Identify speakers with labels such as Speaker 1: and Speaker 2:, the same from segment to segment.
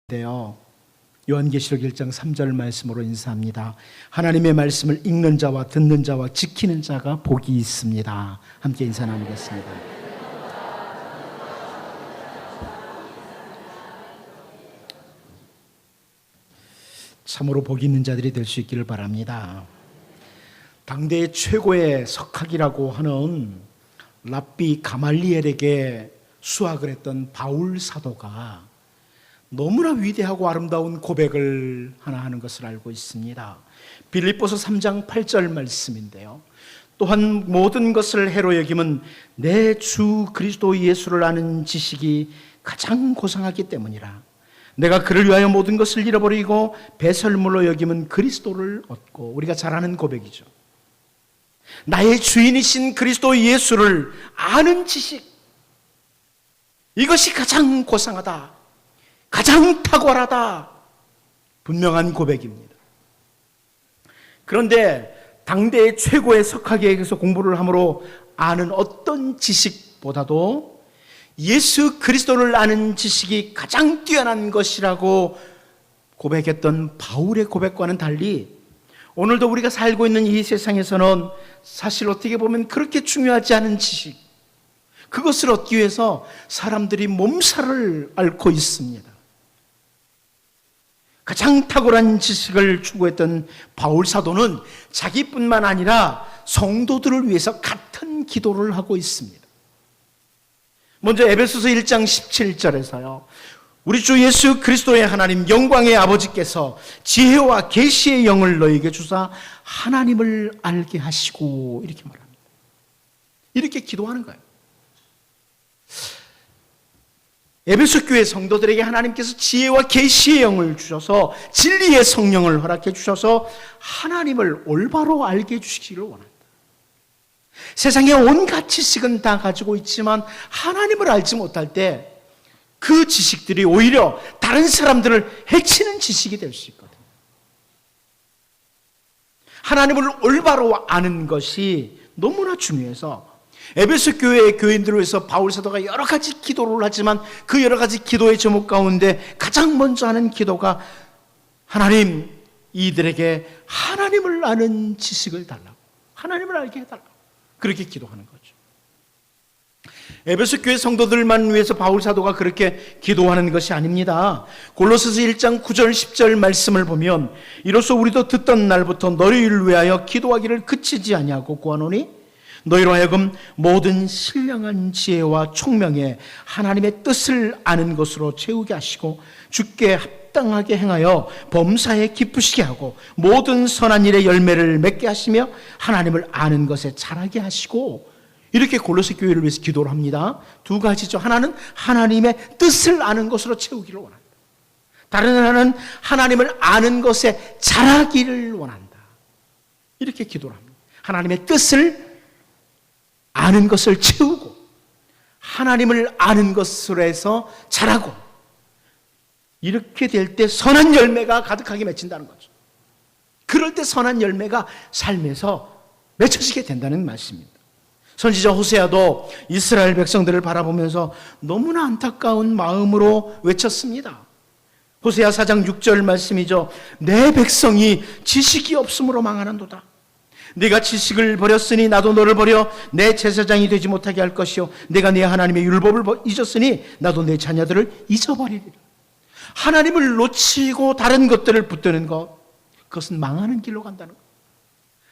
Speaker 1: 인데요. 요한계시록 1장 3절 말씀으로 인사합니다. 하나님의 말씀을 읽는 자와 듣는 자와 지키는 자가 복이 있습니다. 함께 인사 나누겠습니다. 참으로 복이 있는 자들이 될 수 있기를 바랍니다. 당대의 최고의 석학이라고 하는 랍비 가말리엘에게 수학을 했던 바울 사도가 너무나 위대하고 아름다운 고백을 하나 하는 것을 알고 있습니다. 빌립보서 3장 8절 말씀인데요. 또한 모든 것을 해로 여김은 내 주 그리스도 예수를 아는 지식이 가장 고상하기 때문이라. 내가 그를 위하여 모든 것을 잃어버리고 배설물로 여김은 그리스도를 얻고. 우리가 잘 아는 고백이죠. 나의 주인이신 그리스도 예수를 아는 지식, 이것이 가장 고상하다, 가장 탁월하다, 분명한 고백입니다. 그런데 당대의 최고의 석학에게서 공부를 함으로 아는 어떤 지식보다도 예수 그리스도를 아는 지식이 가장 뛰어난 것이라고 고백했던 바울의 고백과는 달리 오늘도 우리가 살고 있는 이 세상에서는 사실 어떻게 보면 그렇게 중요하지 않은 지식, 그것을 얻기 위해서 사람들이 몸살을 앓고 있습니다. 가장 탁월한 지식을 추구했던 바울 사도는 자기뿐만 아니라 성도들을 위해서 같은 기도를 하고 있습니다. 먼저 에베소서 1장 17절에서요. 우리 주 예수 그리스도의 하나님 영광의 아버지께서 지혜와 계시의 영을 너희에게 주사 하나님을 알게 하시고, 이렇게 말합니다. 이렇게 기도하는 거예요. 에베소 교회 성도들에게 하나님께서 지혜와 계시의 영을 주셔서 진리의 성령을 허락해 주셔서 하나님을 올바로 알게 해주시기를 원한다. 세상에 온갖 지식은 다 가지고 있지만 하나님을 알지 못할 때 그 지식들이 오히려 다른 사람들을 해치는 지식이 될 수 있거든요. 하나님을 올바로 아는 것이 너무나 중요해서 에베소 교회의 교인들을 위해서 바울 사도가 여러 가지 기도를 하지만 그 여러 가지 기도의 제목 가운데 가장 먼저 하는 기도가 하나님, 이들에게 하나님을 아는 지식을 달라고, 하나님을 알게 해달라고, 그렇게 기도하는 거죠. 에베소 교회 성도들만 위해서 바울 사도가 그렇게 기도하는 것이 아닙니다. 골로새서 1장 9절 10절 말씀을 보면 이로써 우리도 듣던 날부터 너희를 위하여 기도하기를 그치지 아니하고 구하노니 너희로 하여금 모든 신령한 지혜와 총명에 하나님의 뜻을 아는 것으로 채우게 하시고 주께 합당하게 행하여 범사에 기쁘시게 하고 모든 선한 일의 열매를 맺게 하시며 하나님을 아는 것에 자라게 하시고, 이렇게 골로새 교회를 위해서 기도를 합니다. 두 가지죠. 하나는 하나님의 뜻을 아는 것으로 채우기를 원한다. 다른 하나는 하나님을 아는 것에 자라기를 원한다. 이렇게 기도를 합니다. 하나님의 뜻을 아는 것을 채우고 하나님을 아는 것으로 해서 자라고, 이렇게 될 때 선한 열매가 가득하게 맺힌다는 거죠. 그럴 때 선한 열매가 삶에서 맺혀지게 된다는 말씀입니다. 선지자 호세아도 이스라엘 백성들을 바라보면서 너무나 안타까운 마음으로 외쳤습니다. 호세아 4장 6절 말씀이죠. 내 백성이 지식이 없음으로 망하는도다. 네가 지식을 버렸으니 나도 너를 버려 내 제사장이 되지 못하게 할 것이요 내가 네 하나님의 율법을 잊었으니 나도 내 자녀들을 잊어버리리라. 하나님을 놓치고 다른 것들을 붙드는 것, 그것은 망하는 길로 간다는 것.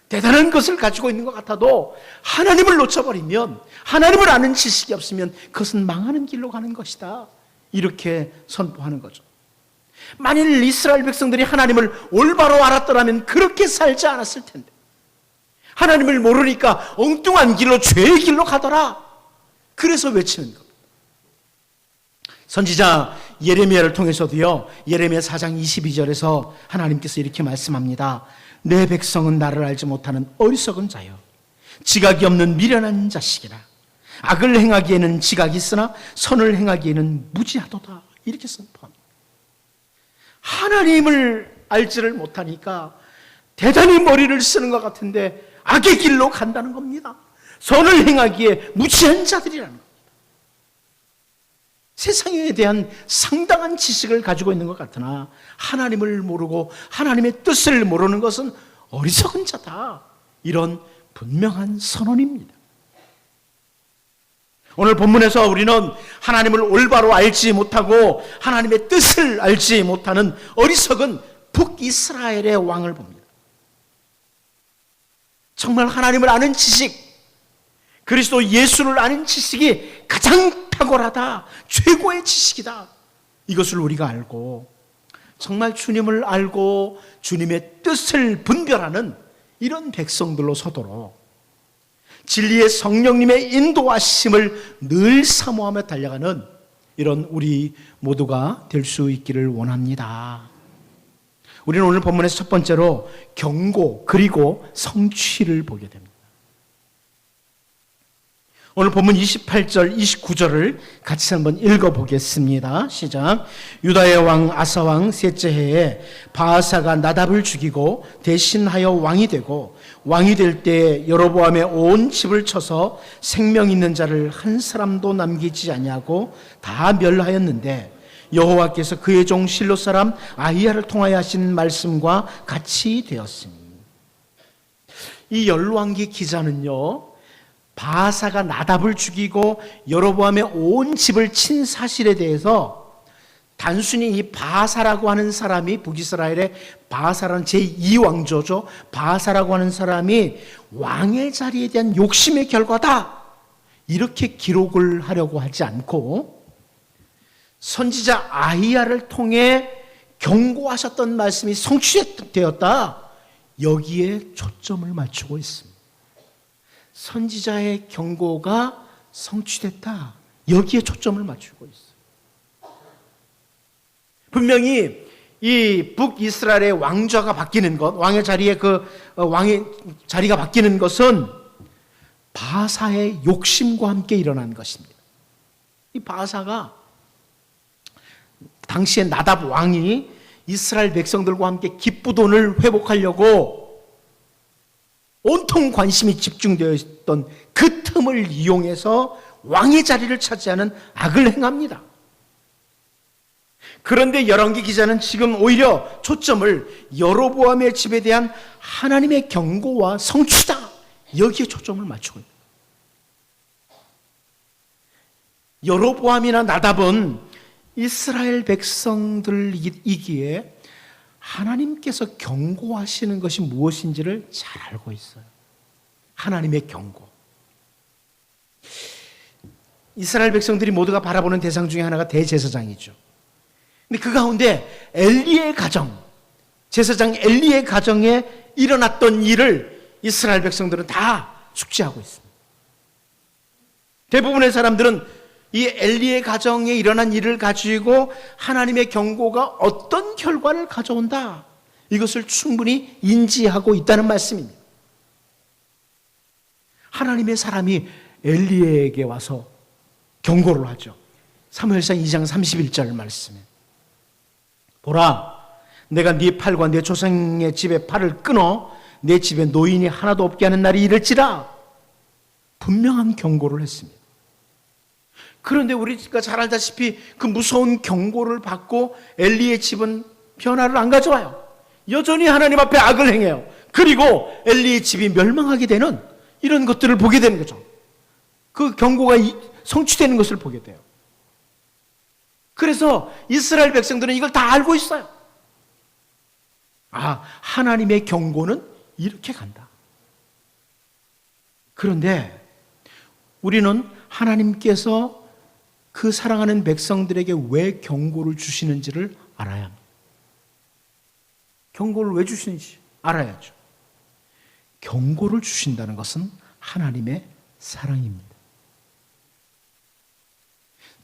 Speaker 1: 대단한 것을 가지고 있는 것 같아도 하나님을 놓쳐버리면, 하나님을 아는 지식이 없으면 그것은 망하는 길로 가는 것이다, 이렇게 선포하는 거죠. 만일 이스라엘 백성들이 하나님을 올바로 알았더라면 그렇게 살지 않았을 텐데, 하나님을 모르니까 엉뚱한 길로, 죄의 길로 가더라, 그래서 외치는 겁니다. 선지자 예레미야를 통해서도요, 예레미야 4장 22절에서 하나님께서 이렇게 말씀합니다. 내 백성은 나를 알지 못하는 어리석은 자여 지각이 없는 미련한 자식이라. 악을 행하기에는 지각이 있으나 선을 행하기에는 무지하도다, 이렇게 선포합니다. 하나님을 알지를 못하니까 대단히 머리를 쓰는 것 같은데 악의 길로 간다는 겁니다. 선을 행하기에 무지한 자들이라는 겁니다. 세상에 대한 상당한 지식을 가지고 있는 것 같으나 하나님을 모르고 하나님의 뜻을 모르는 것은 어리석은 자다. 이런 분명한 선언입니다. 오늘 본문에서 우리는 하나님을 올바로 알지 못하고 하나님의 뜻을 알지 못하는 어리석은 북이스라엘의 왕을 봅니다. 정말 하나님을 아는 지식, 그리스도 예수를 아는 지식이 가장 탁월하다, 최고의 지식이다. 이것을 우리가 알고 정말 주님을 알고 주님의 뜻을 분별하는 이런 백성들로 서도록 진리의 성령님의 인도하심을 늘 사모하며 달려가는 이런 우리 모두가 될 수 있기를 원합니다. 우리는 오늘 본문에서 첫 번째로 경고 그리고 성취를 보게 됩니다. 오늘 본문 28절, 29절을 같이 한번 읽어보겠습니다. 시작. 유다의 왕 아사왕 셋째 해에 바아사가 나답을 죽이고 대신하여 왕이 되고 왕이 될 때 여로보암의 온 집을 쳐서 생명 있는 자를 한 사람도 남기지 아니하고 다 멸하였는데 여호와께서 그의 종 실로 사람 아히야를 통하여 하신 말씀과 같이 되었으니. 이 열왕기 기자는요, 바아사가 나답을 죽이고 여로보암의 온 집을 친 사실에 대해서 단순히 이 바아사라고 하는 사람이, 북이스라엘의 바아사라는 제2왕조죠. 바아사라고 하는 사람이 왕의 자리에 대한 욕심의 결과다, 이렇게 기록을 하려고 하지 않고 선지자 아히야를 통해 경고하셨던 말씀이 성취되었다, 여기에 초점을 맞추고 있습니다. 선지자의 경고가 성취됐다, 여기에 초점을 맞추고 있어요. 분명히 이 북이스라엘의 왕좌가 바뀌는 것, 왕의 자리에 왕의 자리가 바뀌는 것은 바아사의 욕심과 함께 일어난 것입니다. 이 바아사가 당시에 나답 왕이 이스라엘 백성들과 함께 기쁘돈을 회복하려고 온통 관심이 집중되어 있던 그 틈을 이용해서 왕의 자리를 차지하는 악을 행합니다. 그런데 열왕기 기자는 지금 오히려 초점을 여로보암의 집에 대한 하나님의 경고와 성취다, 여기에 초점을 맞추고 있습니다. 여로보암이나 나답은 이스라엘 백성들이기에 하나님께서 경고하시는 것이 무엇인지를 잘 알고 있어요. 하나님의 경고. 이스라엘 백성들이 모두가 바라보는 대상 중에 하나가 대제사장이죠. 근데 그 가운데 엘리의 가정, 제사장 엘리의 가정에 일어났던 일을 이스라엘 백성들은 다 숙지하고 있습니다. 대부분의 사람들은 이 엘리의 가정에 일어난 일을 가지고 하나님의 경고가 어떤 결과를 가져온다, 이것을 충분히 인지하고 있다는 말씀입니다. 하나님의 사람이 엘리에게 와서 경고를 하죠. 사무엘상 2장 31절 말씀에 보라, 내가 네 팔과 네 조상의 집의 팔을 끊어 내 집에 노인이 하나도 없게 하는 날이 이를지라, 분명한 경고를 했습니다. 그런데 우리가 잘 알다시피 그 무서운 경고를 받고 엘리의 집은 변화를 안 가져와요. 여전히 하나님 앞에 악을 행해요. 그리고 엘리의 집이 멸망하게 되는 이런 것들을 보게 되는 거죠. 그 경고가 성취되는 것을 보게 돼요. 그래서 이스라엘 백성들은 이걸 다 알고 있어요. 아, 하나님의 경고는 이렇게 간다. 그런데 우리는 하나님께서 그 사랑하는 백성들에게 왜 경고를 주시는지를 알아야 합니다. 경고를 왜 주시는지 알아야죠. 경고를 주신다는 것은 하나님의 사랑입니다.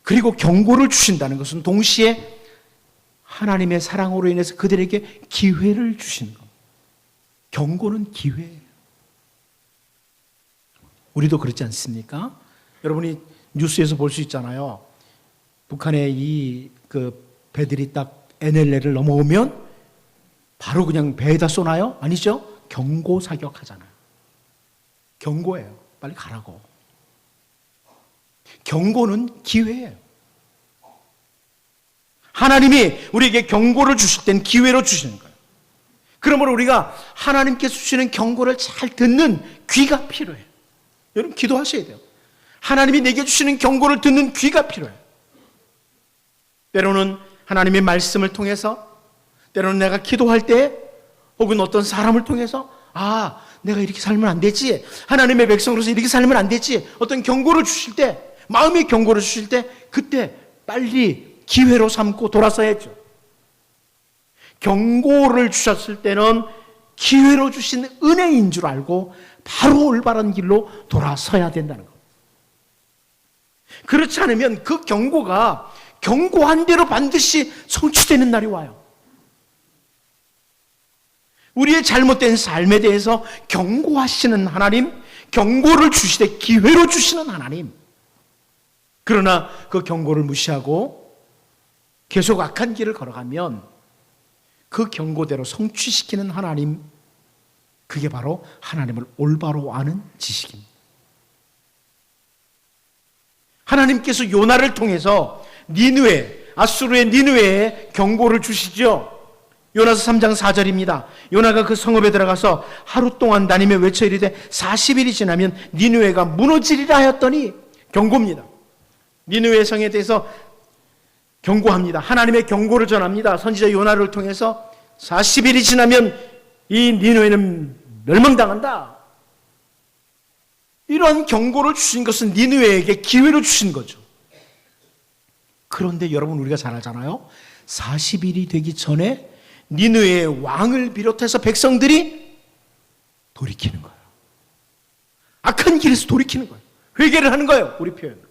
Speaker 1: 그리고 경고를 주신다는 것은 동시에 하나님의 사랑으로 인해서 그들에게 기회를 주시는 겁니다. 경고는 기회예요. 우리도 그렇지 않습니까? 여러분이 뉴스에서 볼 수 있잖아요. 북한의 배들이 딱 NLL을 넘어오면 바로 그냥 배에다 쏘나요? 아니죠? 경고 사격하잖아요. 경고예요. 빨리 가라고. 경고는 기회예요. 하나님이 우리에게 경고를 주실 땐 기회로 주시는 거예요. 그러므로 우리가 하나님께서 주시는 경고를 잘 듣는 귀가 필요해요. 여러분 기도하셔야 돼요. 하나님이 내게 주시는 경고를 듣는 귀가 필요해요. 때로는 하나님의 말씀을 통해서, 때로는 내가 기도할 때, 혹은 어떤 사람을 통해서 내가 이렇게 살면 안 되지, 하나님의 백성으로서 이렇게 살면 안 되지, 어떤 경고를 주실 때, 마음의 경고를 주실 때 그때 빨리 기회로 삼고 돌아서야죠. 경고를 주셨을 때는 기회로 주신 은혜인 줄 알고 바로 올바른 길로 돌아서야 된다는 것. 그렇지 않으면 그 경고가 경고한 대로 반드시 성취되는 날이 와요. 우리의 잘못된 삶에 대해서 경고하시는 하나님, 경고를 주시되 기회로 주시는 하나님. 그러나 그 경고를 무시하고 계속 악한 길을 걸어가면 그 경고대로 성취시키는 하나님, 그게 바로 하나님을 올바로 아는 지식입니다. 하나님께서 요나를 통해서 아수르의 니느웨에 경고를 주시죠. 요나서 3장 4절입니다. 요나가 그 성읍에 들어가서 하루 동안 다니며 외쳐 이르되 40일이 지나면 니느웨가 무너지리라 하였더니, 경고입니다. 니느웨 성에 대해서 경고합니다. 하나님의 경고를 전합니다. 선지자 요나를 통해서 40일이 지나면 이 니느웨는 멸망당한다. 이런 경고를 주신 것은 니느웨에게 기회로 주신 거죠. 그런데 여러분 우리가 잘 알잖아요. 40일이 되기 전에 니느웨의 왕을 비롯해서 백성들이 돌이키는 거예요. 악한 길에서 돌이키는 거예요. 회개를 하는 거예요. 우리 표현으로.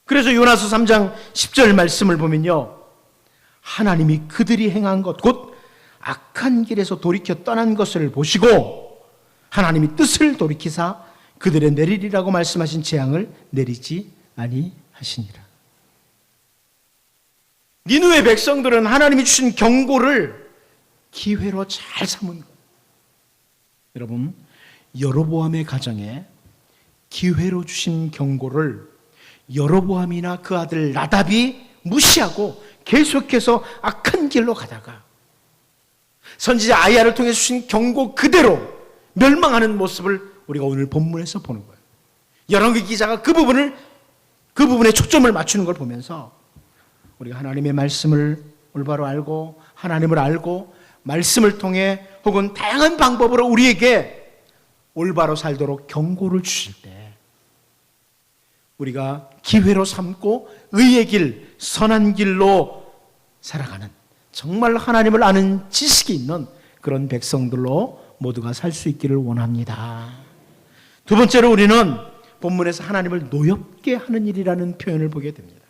Speaker 1: 그래서 요나서 3장 10절 말씀을 보면요, 하나님이 그들이 행한 것, 곧 악한 길에서 돌이켜 떠난 것을 보시고 하나님이 뜻을 돌이키사 그들의 내리리라고 말씀하신 재앙을 내리지 아니하시니라. 니느웨 백성들은 하나님이 주신 경고를 기회로 잘 삼은 거예요. 여러분, 여로보암의 가정에 기회로 주신 경고를 여로보암이나 그 아들 나답이 무시하고 계속해서 악한 길로 가다가 선지자 아이야를 통해 주신 경고 그대로 멸망하는 모습을 우리가 오늘 본문에서 보는 거예요. 열왕기 기자가 그 부분에 초점을 맞추는 걸 보면서 우리가 하나님의 말씀을 올바로 알고 하나님을 알고 말씀을 통해 혹은 다양한 방법으로 우리에게 올바로 살도록 경고를 주실 때 우리가 기회로 삼고 의의 길, 선한 길로 살아가는 정말 하나님을 아는 지식이 있는 그런 백성들로 모두가 살 수 있기를 원합니다. 두 번째로 우리는 본문에서 하나님을 노엽게 하는 일이라는 표현을 보게 됩니다.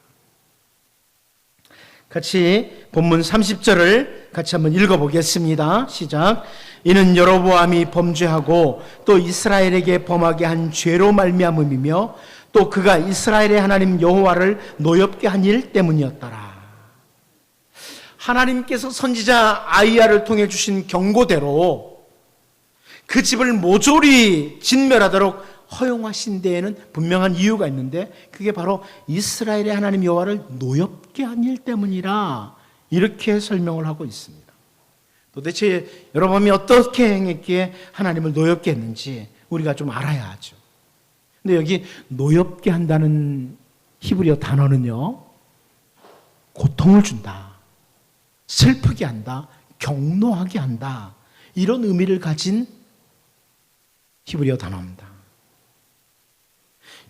Speaker 1: 같이 본문 30절을 같이 한번 읽어보겠습니다. 시작. 이는 여로보암이 범죄하고 또 이스라엘에게 범하게 한 죄로 말미암음이며 또 그가 이스라엘의 하나님 여호와를 노엽게 한 일 때문이었더라. 하나님께서 선지자 아이야를 통해 주신 경고대로 그 집을 모조리 진멸하도록 허용하신 데에는 분명한 이유가 있는데 그게 바로 이스라엘의 하나님 여호와를 노엽게 한 일 때문이라, 이렇게 설명을 하고 있습니다. 도대체 여러분이 어떻게 행했기에 하나님을 노엽게 했는지 우리가 좀 알아야 하죠. 근데 여기 노엽게 한다는 히브리어 단어는요, 고통을 준다, 슬프게 한다, 경노하게 한다, 이런 의미를 가진 히브리어 단어입니다.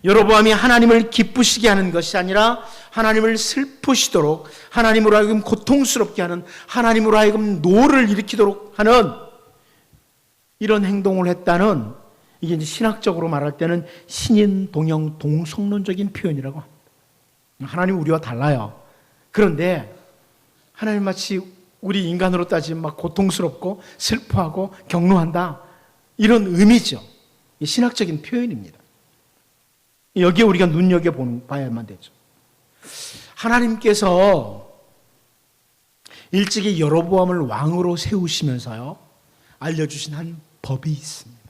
Speaker 1: 여로보암이 하나님을 기쁘시게 하는 것이 아니라 하나님을 슬프시도록, 하나님으로 하여금 고통스럽게 하는, 하나님으로 하여금 노를 일으키도록 하는 이런 행동을 했다는, 이게 이제 신학적으로 말할 때는 신인 동형 동성론적인 표현이라고 합니다. 하나님 우리와 달라요. 그런데 하나님 마치 우리 인간으로 따지면 막 고통스럽고 슬퍼하고 경노한다, 이런 의미죠. 신학적인 표현입니다. 여기에 우리가 눈여겨봐야만 되죠. 하나님께서 일찍이 여로보암을 왕으로 세우시면서요, 알려주신 한 법이 있습니다.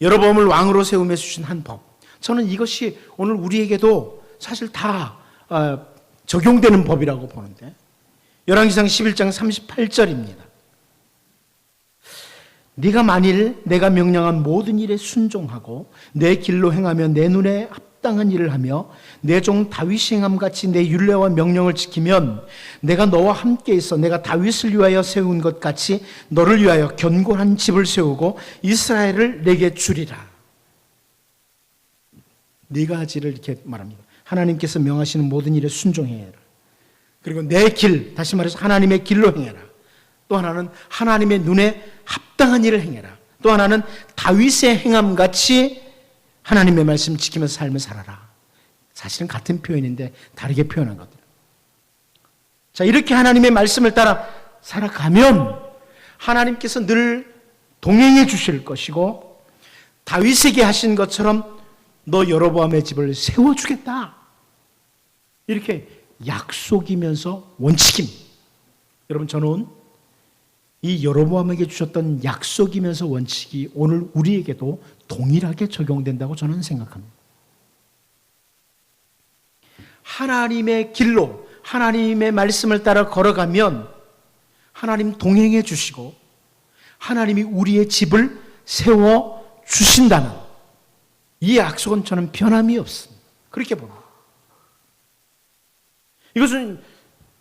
Speaker 1: 여로보암을 왕으로 세우며 주신 한 법. 저는 이것이 오늘 우리에게도 사실 다 적용되는 법이라고 보는데 열왕기상 11장 38절입니다. 네가 만일 내가 명령한 모든 일에 순종하고 내 길로 행하며 내 눈에 합당한 일을 하며 내 종 다윗이 행함같이 내 율례와 명령을 지키면 내가 너와 함께 있어 내가 다윗을 위하여 세운 것 같이 너를 위하여 견고한 집을 세우고 이스라엘을 내게 주리라. 네 가지를 이렇게 말합니다. 하나님께서 명하시는 모든 일에 순종해라. 그리고 내 길, 다시 말해서 하나님의 길로 행해라. 또 하나는 하나님의 눈에 합당한 일을 행해라. 또 하나는 다윗의 행함같이 하나님의 말씀 지키면서 삶을 살아라. 사실은 같은 표현인데 다르게 표현한 것들. 자, 이렇게 하나님의 말씀을 따라 살아가면 하나님께서 늘 동행해 주실 것이고 다윗에게 하신 것처럼 너 여로보암의 집을 세워주겠다. 이렇게 약속이면서 원칙입니다. 여러분, 저는 이 여로보암에게 주셨던 약속이면서 원칙이 오늘 우리에게도 동일하게 적용된다고 저는 생각합니다. 하나님의 길로 하나님의 말씀을 따라 걸어가면 하나님 동행해 주시고 하나님이 우리의 집을 세워 주신다는 이 약속은 저는 변함이 없습니다. 그렇게 봅니다. 이것은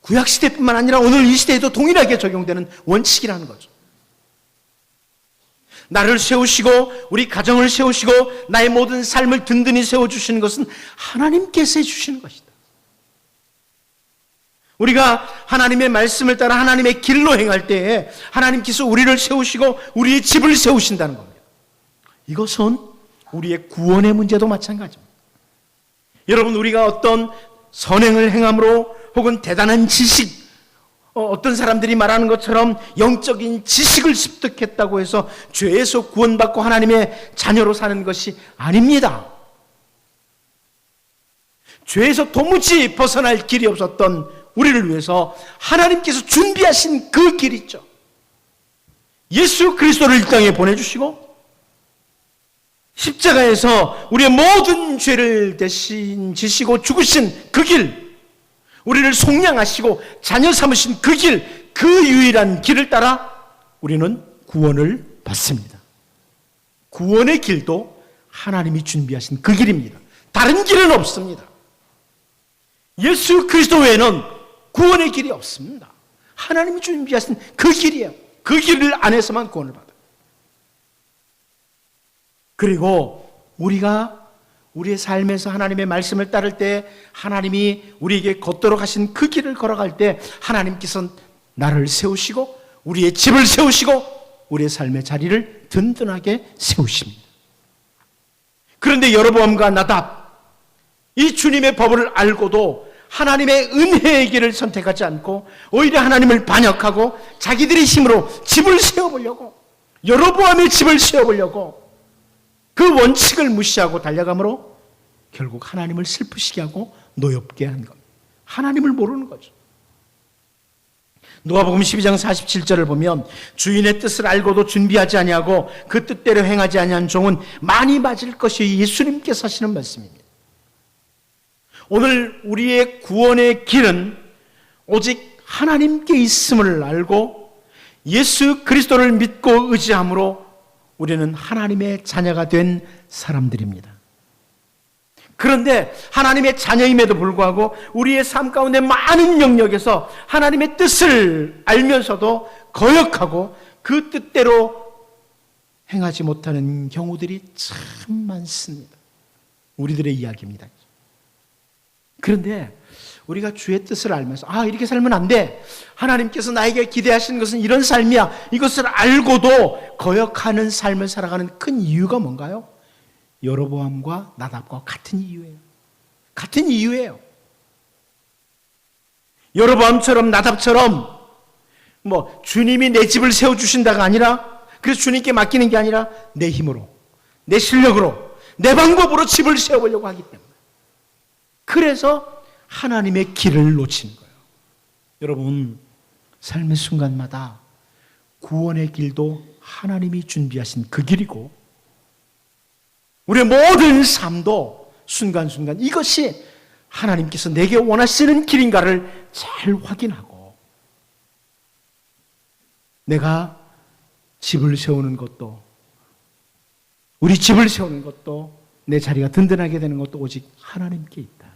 Speaker 1: 구약시대뿐만 아니라 오늘 이 시대에도 동일하게 적용되는 원칙이라는 거죠. 나를 세우시고 우리 가정을 세우시고 나의 모든 삶을 든든히 세워주시는 것은 하나님께서 해주시는 것이다. 우리가 하나님의 말씀을 따라 하나님의 길로 행할 때에 하나님께서 우리를 세우시고 우리의 집을 세우신다는 겁니다. 이것은 우리의 구원의 문제도 마찬가지입니다. 여러분, 우리가 어떤 선행을 행함으로 혹은 대단한 지식, 어떤 사람들이 말하는 것처럼 영적인 지식을 습득했다고 해서 죄에서 구원받고 하나님의 자녀로 사는 것이 아닙니다. 죄에서 도무지 벗어날 길이 없었던 우리를 위해서 하나님께서 준비하신 그 길 있죠. 예수 그리스도를 이 땅에 보내주시고 십자가에서 우리의 모든 죄를 대신 지시고 죽으신 그 길, 우리를 속량하시고 자녀 삼으신 그 길, 그 유일한 길을 따라 우리는 구원을 받습니다. 구원의 길도 하나님이 준비하신 그 길입니다. 다른 길은 없습니다. 예수 그리스도 외에는 구원의 길이 없습니다. 하나님이 준비하신 그 길이에요. 그 길을 안에서만 구원을 받아요. 그리고 우리가 우리의 삶에서 하나님의 말씀을 따를 때 하나님이 우리에게 걷도록 하신 그 길을 걸어갈 때 하나님께서 나를 세우시고 우리의 집을 세우시고 우리의 삶의 자리를 든든하게 세우십니다. 그런데 여로보암과 나답, 이 주님의 법을 알고도 하나님의 은혜의 길을 선택하지 않고 오히려 하나님을 반역하고 자기들의 힘으로 집을 세워보려고, 여로보암의 집을 세워보려고 그 원칙을 무시하고 달려가므로 결국 하나님을 슬프시게 하고 노엽게 한 겁니다. 하나님을 모르는 거죠. 누가복음 12장 47절을 보면 주인의 뜻을 알고도 준비하지 아니하고 그 뜻대로 행하지 아니한 종은 많이 맞을 것이 예수님께서 하시는 말씀입니다. 오늘 우리의 구원의 길은 오직 하나님께 있음을 알고 예수 그리스도를 믿고 의지함으로 우리는 하나님의 자녀가 된 사람들입니다. 그런데 하나님의 자녀임에도 불구하고 우리의 삶 가운데 많은 영역에서 하나님의 뜻을 알면서도 거역하고 그 뜻대로 행하지 못하는 경우들이 참 많습니다. 우리들의 이야기입니다. 그런데 우리가 주의 뜻을 알면서 이렇게 살면 안 돼. 하나님께서 나에게 기대하시는 것은 이런 삶이야. 이것을 알고도 거역하는 삶을 살아가는 큰 이유가 뭔가요? 여로보암과 나답과 같은 이유예요. 같은 이유예요. 여로보암처럼 나답처럼 주님이 내 집을 세워주신다가 아니라, 그래서 주님께 맡기는 게 아니라 내 힘으로, 내 실력으로, 내 방법으로 집을 세워보려고 하기 때문에. 그래서 하나님의 길을 놓치는 거예요. 여러분, 삶의 순간마다 구원의 길도 하나님이 준비하신 그 길이고 우리의 모든 삶도 순간순간 이것이 하나님께서 내게 원하시는 길인가를 잘 확인하고 내가 집을 세우는 것도, 우리 집을 세우는 것도, 내 자리가 든든하게 되는 것도 오직 하나님께 있다.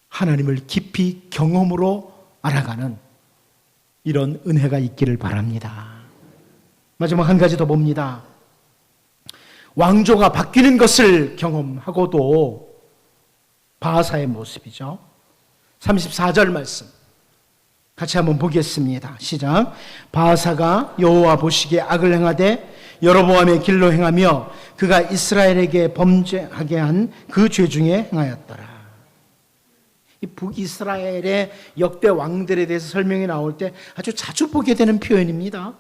Speaker 1: 하나님을 깊이 경험으로 알아가는 이런 은혜가 있기를 바랍니다. 마지막 한 가지 더 봅니다. 왕조가 바뀌는 것을 경험하고도 바하사의 모습이죠. 34절 말씀 같이 한번 보겠습니다. 시작. 바하사가 여호와 보시기에 악을 행하되 여로보암의 길로 행하며 그가 이스라엘에게 범죄하게 한 그 죄 중에 행하였더라. 이 북이스라엘의 역대 왕들에 대해서 설명이 나올 때 아주 자주 보게 되는 표현입니다.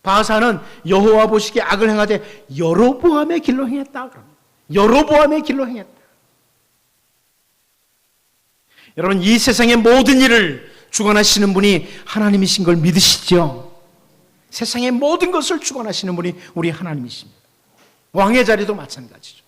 Speaker 1: 바하사는 여호와 보시기에 악을 행하되 여로보암의 길로 행했다. 여로보암의 길로 행했다. 여러분, 이 세상의 모든 일을 주관하시는 분이 하나님이신 걸 믿으시죠? 세상의 모든 것을 주관하시는 분이 우리 하나님이십니다. 왕의 자리도 마찬가지죠.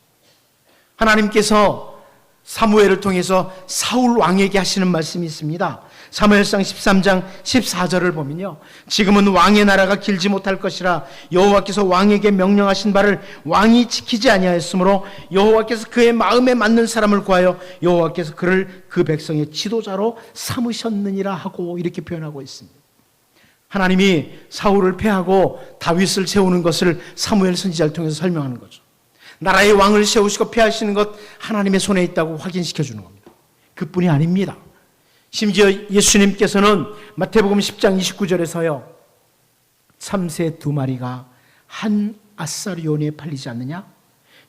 Speaker 1: 하나님께서 사무엘을 통해서 사울 왕에게 하시는 말씀이 있습니다. 사무엘상 13장 14절을 보면요, 지금은 왕의 나라가 길지 못할 것이라 여호와께서 왕에게 명령하신 바를 왕이 지키지 아니하였으므로 여호와께서 그의 마음에 맞는 사람을 구하여 여호와께서 그를 그 백성의 지도자로 삼으셨느니라 하고 이렇게 표현하고 있습니다. 하나님이 사울을 패하고 다윗을 세우는 것을 사무엘 선지자를 통해서 설명하는 거죠. 나라의 왕을 세우시고 폐하시는 것 하나님의 손에 있다고 확인시켜 주는 겁니다. 그뿐이 아닙니다. 심지어 예수님께서는 마태복음 10장 29절에서요, 참새 2마리가 한 아사리온에 팔리지 않느냐?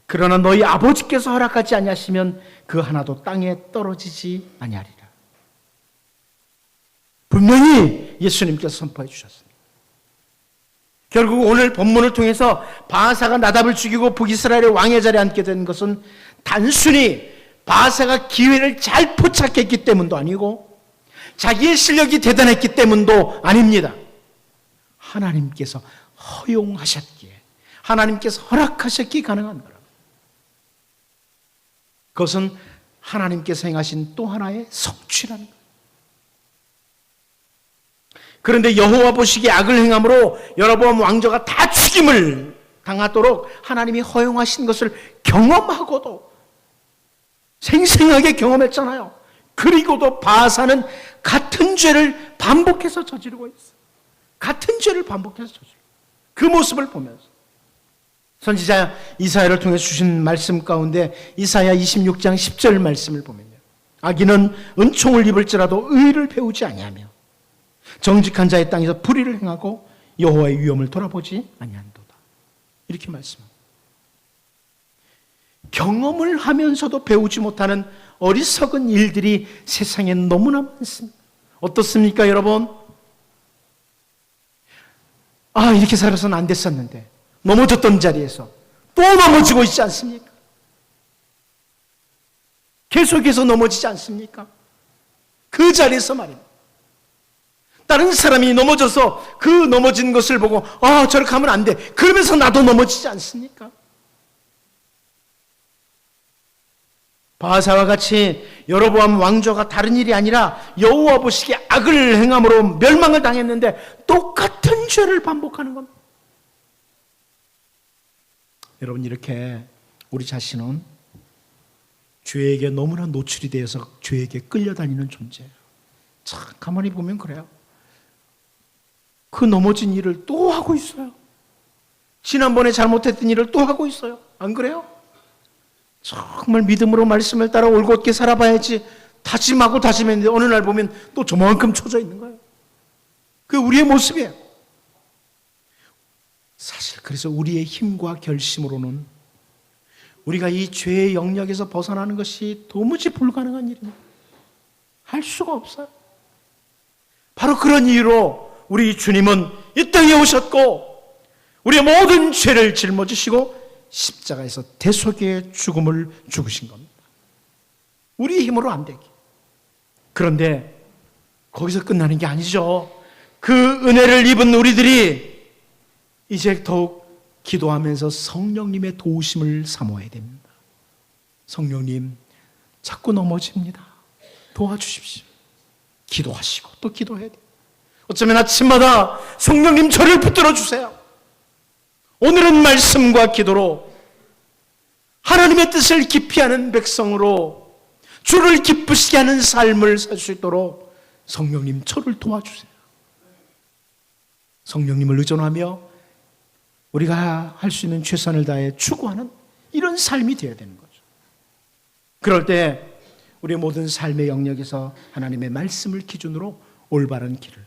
Speaker 1: 그러나 너희 아버지께서 허락하지 아니하시면 그 하나도 땅에 떨어지지 아니하리라. 분명히 예수님께서 선포해 주셨습니다. 결국 오늘 본문을 통해서 바하사가 나답을 죽이고 북이스라엘의 왕의 자리에 앉게 된 것은 단순히 바하사가 기회를 잘 포착했기 때문도 아니고 자기의 실력이 대단했기 때문도 아닙니다. 하나님께서 허용하셨기에, 하나님께서 허락하셨기에 가능한 거라고. 그것은 하나님께서 행하신 또 하나의 성취라는 거예요. 그런데 여호와 보시기에 악을 행함으로 여로보암 왕조가 다 죽임을 당하도록 하나님이 허용하신 것을 경험하고도, 생생하게 경험했잖아요. 그리고도 바하사는 같은 죄를 반복해서 저지르고 있어요. 같은 죄를 반복해서 저지르고, 그 모습을 보면서 선지자 이사야를 통해 주신 말씀 가운데 이사야 26장 10절 말씀을 보면요, 악인은 은총을 입을지라도 의를 배우지 아니하며 정직한 자의 땅에서 불의를 행하고 여호와의 위엄을 돌아보지 아니한도다. 이렇게 말씀합니다. 경험을 하면서도 배우지 못하는 어리석은 일들이 세상에 너무나 많습니다. 어떻습니까, 여러분? 이렇게 살아서는 안 됐었는데 넘어졌던 자리에서 또 넘어지고 있지 않습니까? 계속해서 넘어지지 않습니까? 그 자리에서 말입니다. 다른 사람이 넘어져서 그 넘어진 것을 보고 저렇게 하면 안 돼, 그러면서 나도 넘어지지 않습니까? 바하사와 같이 여로보암 왕조가 다른 일이 아니라 여호와 보시기에 악을 행함으로 멸망을 당했는데 똑같은 죄를 반복하는 겁니다. 여러분, 이렇게 우리 자신은 죄에게 너무나 노출이 되어서 죄에게 끌려다니는 존재예요. 참 가만히 보면 그래요. 그 넘어진 일을 또 하고 있어요. 지난번에 잘못했던 일을 또 하고 있어요. 안 그래요? 정말 믿음으로 말씀을 따라 올곧게 살아봐야지 다짐하고 다짐했는데 어느 날 보면 또 저만큼 처져 있는 거예요. 그게 우리의 모습이에요. 사실 그래서 우리의 힘과 결심으로는 우리가 이 죄의 영역에서 벗어나는 것이 도무지 불가능한 일입니다. 할 수가 없어요. 바로 그런 이유로 우리 주님은 이 땅에 오셨고 우리의 모든 죄를 짊어지시고 십자가에서 대속의 죽음을 죽으신 겁니다. 우리의 힘으로 안 되게. 그런데 거기서 끝나는 게 아니죠. 그 은혜를 입은 우리들이 이제 더욱 기도하면서 성령님의 도우심을 사모해야 됩니다. 성령님, 자꾸 넘어집니다. 도와주십시오. 기도하시고 또 기도해야 돼요. 어쩌면 아침마다 성령님 저를 붙들어 주세요. 오늘은 말씀과 기도로 하나님의 뜻을 깊이 하는 백성으로 주를 기쁘시게 하는 삶을 살 수 있도록 성령님 저를 도와주세요. 성령님을 의존하며 우리가 할 수 있는 최선을 다해 추구하는 이런 삶이 되어야 되는 거죠. 그럴 때 우리의 모든 삶의 영역에서 하나님의 말씀을 기준으로 올바른 길을,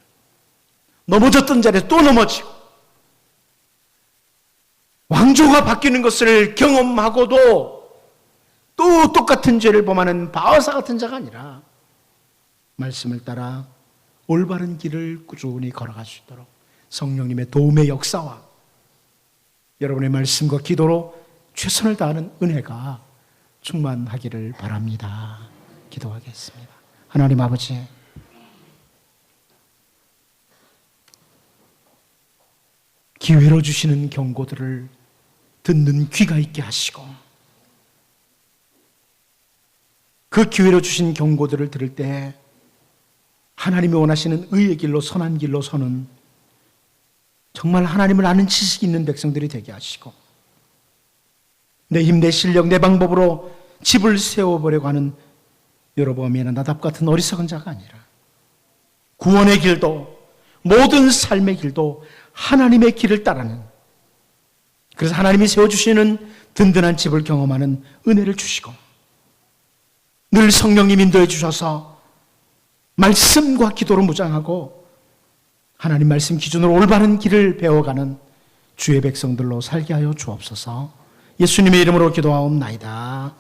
Speaker 1: 넘어졌던 자리에 또 넘어지고 왕조가 바뀌는 것을 경험하고도 또 똑같은 죄를 범하는 바오사 같은 자가 아니라 말씀을 따라 올바른 길을 꾸준히 걸어갈 수 있도록 성령님의 도움의 역사와 여러분의 말씀과 기도로 최선을 다하는 은혜가 충만하기를 바랍니다. 기도하겠습니다. 하나님 아버지, 기회로 주시는 경고들을 듣는 귀가 있게 하시고 그 기회로 주신 경고들을 들을 때 하나님이 원하시는 의의 길로, 선한 길로 서는 정말 하나님을 아는 지식이 있는 백성들이 되게 하시고 내 힘, 내 실력, 내 방법으로 집을 세워보려고 하는 여로보암이나 나답 같은 어리석은 자가 아니라 구원의 길도 모든 삶의 길도 하나님의 길을 따르는, 그래서 하나님이 세워주시는 든든한 집을 경험하는 은혜를 주시고 늘 성령님 인도해 주셔서 말씀과 기도로 무장하고 하나님 말씀 기준으로 올바른 길을 배워가는 주의 백성들로 살게 하여 주옵소서. 예수님의 이름으로 기도하옵나이다.